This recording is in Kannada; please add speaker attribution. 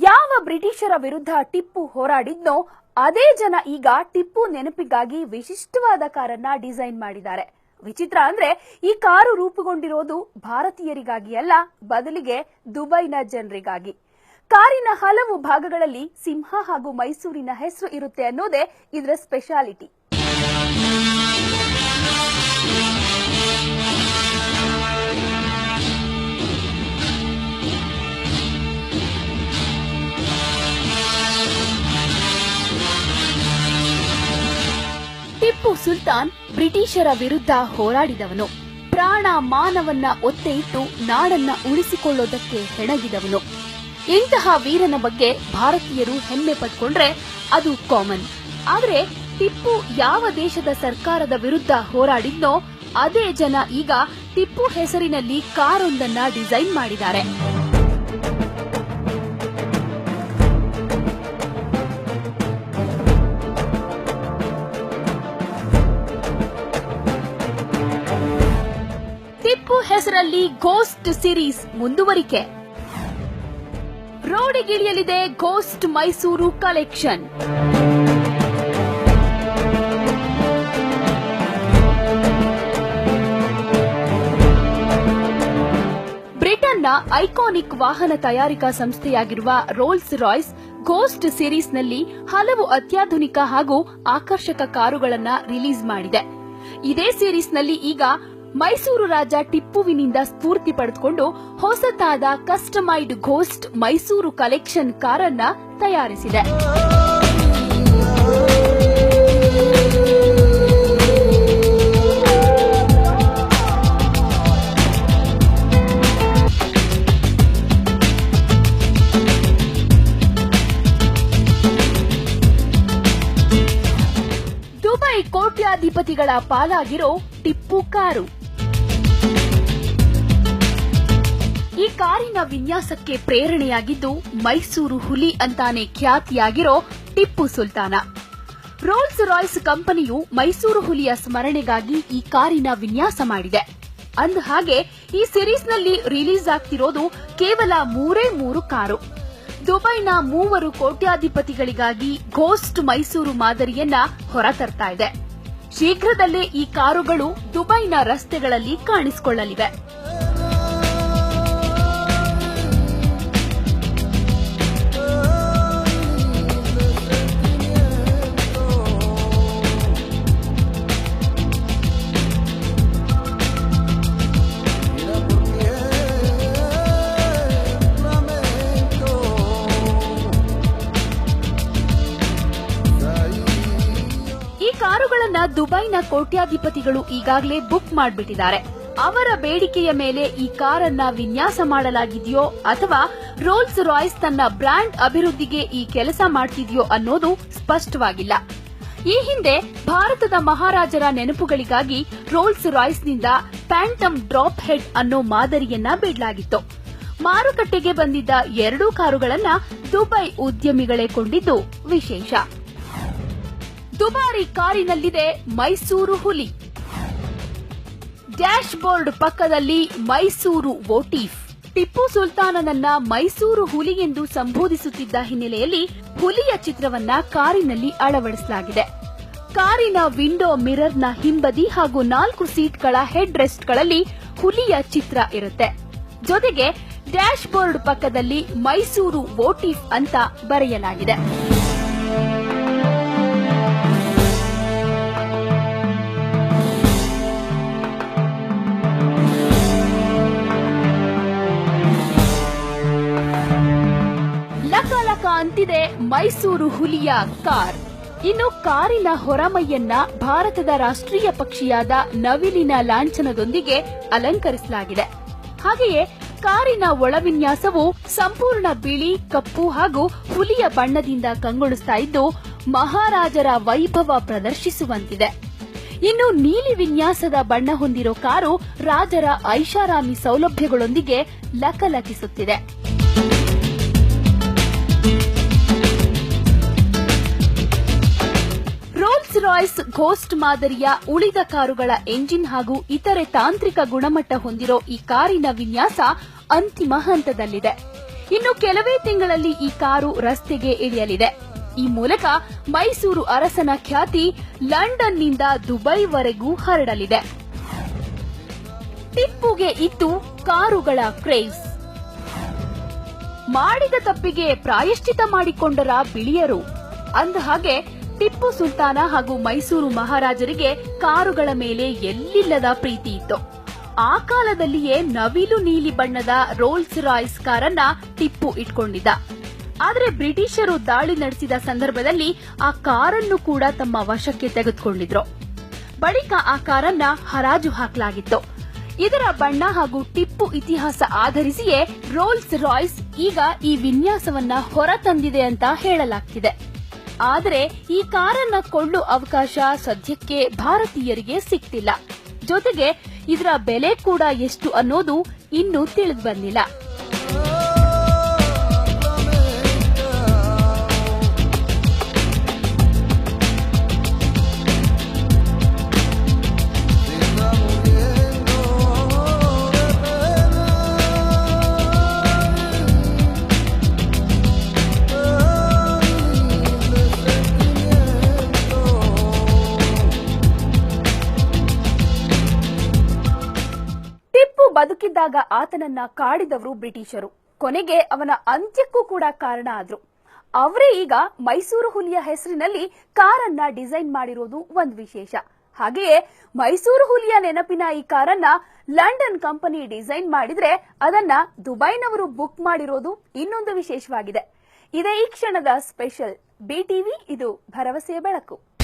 Speaker 1: ಯಾವ ಬ್ರಿಟಿಷರ ವಿರುದ್ಧ ಟಿಪ್ಪು ಹೋರಾಡಿದ್ನೋ ಅದೇ ಜನ ಈಗ ಟಿಪ್ಪು ನೆನಪಿಗಾಗಿ ವಿಶಿಷ್ಟವಾದ ಕಾರನ್ನ ಡಿಸೈನ್ ಮಾಡಿದ್ದಾರೆ. ವಿಚಿತ್ರ ಅಂದ್ರೆ ಈ ಕಾರು ರೂಪುಗೊಂಡಿರೋದು ಭಾರತೀಯರಿಗಾಗಿ ಅಲ್ಲ, ಬದಲಿಗೆ ದುಬೈನ ಜನರಿಗಾಗಿ. ಕಾರಿನ ಹಲವು ಭಾಗಗಳಲ್ಲಿ ಸಿಂಹ ಹಾಗೂ ಮೈಸೂರಿನ ಹೆಸರು ಇರುತ್ತೆ ಅನ್ನೋದೇ ಇದರ ಸ್ಪೆಷಾಲಿಟಿ. ಟಿಪ್ಪು ಸುಲ್ತಾನ್ ಬ್ರಿಟಿಷರ ವಿರುದ್ಧ ಹೋರಾಡಿದವನು. ಪ್ರಾಣ ಮಾನವನ್ನ ಒತ್ತೆ ಇಟ್ಟು ನಾಡನ್ನ ಉಳಿಸಿಕೊಳ್ಳೋದಕ್ಕೆ ಹೆಣಗಿದವನು. ಇಂತಹ ವೀರನ ಬಗ್ಗೆ ಭಾರತೀಯರು ಹೆಮ್ಮೆ ಪಟ್ಕೊಂಡ್ರೆ ಅದು ಕಾಮನ್. ಆದ್ರೆ ಟಿಪ್ಪು ಯಾವ ದೇಶದ ಸರ್ಕಾರದ ವಿರುದ್ಧ ಹೋರಾಡಿದ್ನೋ ಅದೇ ಜನ ಈಗ ಟಿಪ್ಪು ಹೆಸರಿನಲ್ಲಿ ಕಾರೊಂದನ್ನ ಡಿಸೈನ್ ಮಾಡಿದ್ದಾರೆ. ಟಿಪ್ಪು ಹೆಸರಲ್ಲಿ ಗೋಸ್ಟ್ ಸಿರೀಸ್ ಮುಂದುವರಿಕೆ. ರೋಡಿಗಿಳಿಯಲಿದೆ ಗೋಸ್ಟ್ ಮೈಸೂರು ಕಲೆಕ್ಷನ್. ಬ್ರಿಟನ್ನ ಐಕಾನಿಕ್ ವಾಹನ ತಯಾರಿಕಾ ಸಂಸ್ಥೆಯಾಗಿರುವ ರೋಲ್ಸ್ ರಾಯ್ಸ್ ಗೋಸ್ಟ್ ಸಿರೀಸ್ನಲ್ಲಿ ಹಲವು ಅತ್ಯಾಧುನಿಕ ಹಾಗೂ ಆಕರ್ಷಕ ಕಾರುಗಳನ್ನು ರಿಲೀಸ್ ಮಾಡಿದೆ. ಇದೇ ಸಿರೀಸ್ನಲ್ಲಿ ಈಗ ಮೈಸೂರು ರಾಜ ಟಿಪ್ಪುವಿನಿಂದ ಸ್ಫೂರ್ತಿ ಪಡೆದುಕೊಂಡು ಹೊಸತಾದ ಕಸ್ಟಮೈಡ್ ಗೋಸ್ಟ್ ಮೈಸೂರು ಕಲೆಕ್ಷನ್ ಕಾರನ್ನ ತಯಾರಿಸಿದೆ. ದುಬೈ ಕೋಟ್ಯಾಧಿಪತಿಗಳ ಪಾಲಾಗಿರೋ ಟಿಪ್ಪು ಕಾರು. ಈ ಕಾರಿನ ವಿನ್ಯಾಸಕ್ಕೆ ಪ್ರೇರಣೆಯಾಗಿದ್ದು ಮೈಸೂರು ಹುಲಿ ಅಂತಾನೆ ಖ್ಯಾತಿಯಾಗಿರೋ ಟಿಪ್ಪು ಸುಲ್ತಾನ. ರೋಲ್ಸ್ ರಾಯ್ಸ್ ಕಂಪನಿಯು ಮೈಸೂರು ಹುಲಿಯ ಸ್ಮರಣೆಗಾಗಿ ಈ ಕಾರಿನ ವಿನ್ಯಾಸ ಮಾಡಿದೆ. ಅಂದಹಾಗೆ ಈ ಸಿರೀಸ್ನಲ್ಲಿ ರಿಲೀಸ್ ಆಗ್ತಿರೋದು ಕೇವಲ 3 ಕಾರು. ದುಬೈನ 3 ಕೋಟ್ಯಾಧಿಪತಿಗಳಿಗಾಗಿ ಗೋಸ್ಟ್ ಮೈಸೂರು ಮಾದರಿಯನ್ನ ಹೊರತರ್ತಾ ಇದೆ. ಶೀಘ್ರದಲ್ಲೇ ಈ ಕಾರುಗಳು ದುಬೈನ ರಸ್ತೆಗಳಲ್ಲಿ ಕಾಣಿಸಿಕೊಳ್ಳಲಿವೆ. ಈ ಕಾರುಗಳನ್ನ ದುಬೈನ ಕೋಟ್ಯಾಧಿಪತಿಗಳು ಈಗಾಗಲೇ ಬುಕ್ ಮಾಡಿಬಿಟ್ಟಿದ್ದಾರೆ. ಅವರ ಬೇಡಿಕೆಯ ಮೇಲೆ ಈ ಕಾರನ್ನ ವಿನ್ಯಾಸ ಮಾಡಲಾಗಿದೆಯೋ ಅಥವಾ ರೋಲ್ಸ್ ರಾಯ್ಸ್ ತನ್ನ ಬ್ರ್ಯಾಂಡ್ ಅಭಿವೃದ್ಧಿಗೆ ಈ ಕೆಲಸ ಮಾಡ್ತಿದೆಯೋ ಅನ್ನೋದು ಸ್ಪಷ್ಟವಾಗಿಲ್ಲ. ಈ ಹಿಂದೆ ಭಾರತದ ಮಹಾರಾಜರ ನೆನಪುಗಳಿಗಾಗಿ ರೋಲ್ಸ್ ರಾಯ್ಸ್ನಿಂದ ಪ್ಯಾಂಟಮ್ ಡ್ರಾಪ್ ಹೆಡ್ ಅನ್ನೋ ಮಾದರಿಯನ್ನ ಬಿಡಲಾಗಿತ್ತು. ಮಾರುಕಟ್ಟೆಗೆ ಬಂದಿದ್ದ 2 ಕಾರುಗಳನ್ನ ದುಬೈ ಉದ್ಯಮಿಗಳೇ ಕೊಂಡಿದ್ದು ವಿಶೇಷ. ದುಬಾರಿ ಕಾರಿನಲ್ಲಿದೆ ಮೈಸೂರು ಹುಲಿ. ಡ್ಯಾಶ್ ಬೋರ್ಡ್ ಪಕ್ಕದಲ್ಲಿ ಮೈಸೂರು ವೋಟೀಫ್. ಟಿಪ್ಪು ಸುಲ್ತಾನನನ್ನ ಮೈಸೂರು ಹುಲಿ ಎಂದು ಸಂಬೋಧಿಸುತ್ತಿದ್ದ ಹಿನ್ನೆಲೆಯಲ್ಲಿ ಹುಲಿಯ ಚಿತ್ರವನ್ನ ಕಾರಿನಲ್ಲಿ ಅಳವಡಿಸಲಾಗಿದೆ. ಕಾರಿನ ವಿಂಡೋ ಮಿರರ್ನ ಹಿಂಬದಿ ಹಾಗೂ 4 ಸೀಟ್ಗಳ ಹೆಡ್ ರೆಸ್ಟ್ಗಳಲ್ಲಿ ಹುಲಿಯ ಚಿತ್ರ ಇರುತ್ತೆ. ಜೊತೆಗೆ ಡ್ಯಾಶ್ ಬೋರ್ಡ್ ಪಕ್ಕದಲ್ಲಿ ಮೈಸೂರು ವೋಟೀಫ್ ಅಂತ ಬರೆಯಲಾಗಿದೆ. ಲಕ ಅಂತಿದೆ ಮೈಸೂರು ಹುಲಿಯ ಕಾರ್. ಇನ್ನು ಕಾರಿನ ಹೊರಮೈಯನ್ನ ಭಾರತದ ರಾಷ್ಟ್ರೀಯ ಪಕ್ಷಿಯಾದ ನವಿಲಿನ ಲಾಂಛನದೊಂದಿಗೆ ಅಲಂಕರಿಸಲಾಗಿದೆ. ಹಾಗೆಯೇ ಕಾರಿನ ಒಳವಿನ್ಯಾಸವು ಸಂಪೂರ್ಣ ಬಿಳಿ, ಕಪ್ಪು ಹಾಗೂ ಹುಲಿಯ ಬಣ್ಣದಿಂದ ಕಂಗೊಳಿಸ್ತಾ ಇದ್ದು ಮಹಾರಾಜರ ವೈಭವ ಪ್ರದರ್ಶಿಸುವಂತಿದೆ. ಇನ್ನು ನೀಲಿ ವಿನ್ಯಾಸದ ಬಣ್ಣ ಹೊಂದಿರೋ ಕಾರು ರಾಜರ ಐಷಾರಾಮಿ ಸೌಲಭ್ಯಗಳೊಂದಿಗೆ ಲಕಲಕಿಸುತ್ತಿದೆ. ರೋಲ್ಸ್ ರಾಯ್ಸ್ ಗೋಸ್ಟ್ ಮಾದರಿಯ ಉಳಿದ ಕಾರುಗಳ ಎಂಜಿನ್ ಹಾಗೂ ಇತರೆ ತಾಂತ್ರಿಕ ಗುಣಮಟ್ಟ ಹೊಂದಿರೋ ಈ ಕಾರಿನ ವಿನ್ಯಾಸ ಅಂತಿಮ ಹಂತದಲ್ಲಿದೆ. ಇನ್ನು ಕೆಲವೇ ತಿಂಗಳಲ್ಲಿ ಈ ಕಾರು ರಸ್ತೆಗೆ ಇಳಿಯಲಿದೆ. ಈ ಮೂಲಕ ಮೈಸೂರು ಅರಸನ ಖ್ಯಾತಿ ಲಂಡನ್ನಿಂದ ದುಬೈವರೆಗೂ ಹರಡಲಿದೆ. ಟಿಪ್ಪುಗೆ ಇತ್ತು ಕಾರುಗಳ ಕ್ರೇಜ್. ಮಾಡಿದ ತಪ್ಪಿಗೆ ಪ್ರಾಯಶ್ಚಿತ ಮಾಡಿಕೊಂಡರ ಬಿಳಿಯರು. ಅಂದಹಾಗೆ ಟಿಪ್ಪು ಸುಲ್ತಾನ ಹಾಗೂ ಮೈಸೂರು ಮಹಾರಾಜರಿಗೆ ಕಾರುಗಳ ಮೇಲೆ ಎಲ್ಲಿಲ್ಲದ ಪ್ರೀತಿ ಇತ್ತು. ಆ ಕಾಲದಲ್ಲಿಯೇ ನವಿಲು ನೀಲಿ ಬಣ್ಣದ ರೋಲ್ಸ್ ರಾಯ್ಸ್ ಕಾರನ್ನ ಟಿಪ್ಪು ಇಟ್ಕೊಂಡಿದ್ದ. ಆದರೆ ಬ್ರಿಟಿಷರು ದಾಳಿ ನಡೆಸಿದ ಸಂದರ್ಭದಲ್ಲಿ ಆ ಕಾರನ್ನು ಕೂಡ ತಮ್ಮ ವಶಕ್ಕೆ ತೆಗೆದುಕೊಂಡಿದ್ರು. ಬಳಿಕ ಆ ಕಾರನ್ನ ಹರಾಜು ಹಾಕಲಾಗಿತ್ತು. ಇದರ ಬಣ್ಣ ಹಾಗೂ ಟಿಪ್ಪು ಇತಿಹಾಸ ಆಧರಿಸಿಯೇ ರೋಲ್ಸ್ ರಾಯ್ಸ್ ಈಗ ಈ ವಿನ್ಯಾಸವನ್ನ ಹೊರತಂದಿದೆ ಅಂತ ಹೇಳಲಾಗ್ತಿದೆ. ಆದರೆ ಈ ಕಾರನ್ನ ಕೊಳ್ಳೋ ಅವಕಾಶ ಸದ್ಯಕ್ಕೆ ಭಾರತೀಯರಿಗೆ ಸಿಗ್ತಿಲ್ಲ. ಜೊತೆಗೆ ಇದರ ಬೆಲೆ ಕೂಡ ಎಷ್ಟು ಅನ್ನೋದು ಇನ್ನೂ ತಿಳಿದು ಬಂದಿಲ್ಲ. ಬದುಕಿದ್ದಾಗ ಆತನನ್ನ ಕಾಡಿದವರು ಬ್ರಿಟಿಷರು. ಕೊನೆಗೆ ಅವನ ಅಂತ್ಯಕ್ಕೂ ಕೂಡ ಕಾರಣ ಆದ್ರು. ಅವರೇ ಈಗ ಮೈಸೂರು ಹುಲಿಯ ಹೆಸರಿನಲ್ಲಿ ಕಾರನ್ನ ಡಿಸೈನ್ ಮಾಡಿರೋದು ಒಂದು ವಿಶೇಷ. ಹಾಗೆಯೇ ಮೈಸೂರು ಹುಲಿಯ ನೆನಪಿನ ಈ ಕಾರನ್ನ ಲಂಡನ್ ಕಂಪನಿ ಡಿಸೈನ್ ಮಾಡಿದ್ರೆ ಅದನ್ನ ದುಬೈನವರು ಬುಕ್ ಮಾಡಿರೋದು ಇನ್ನೊಂದು ವಿಶೇಷವಾಗಿದೆ. ಇದೇ ಈ ಕ್ಷಣದ ಸ್ಪೆಷಲ್. BTV, ಇದು ಭರವಸೆಯ ಬೆಳಕು.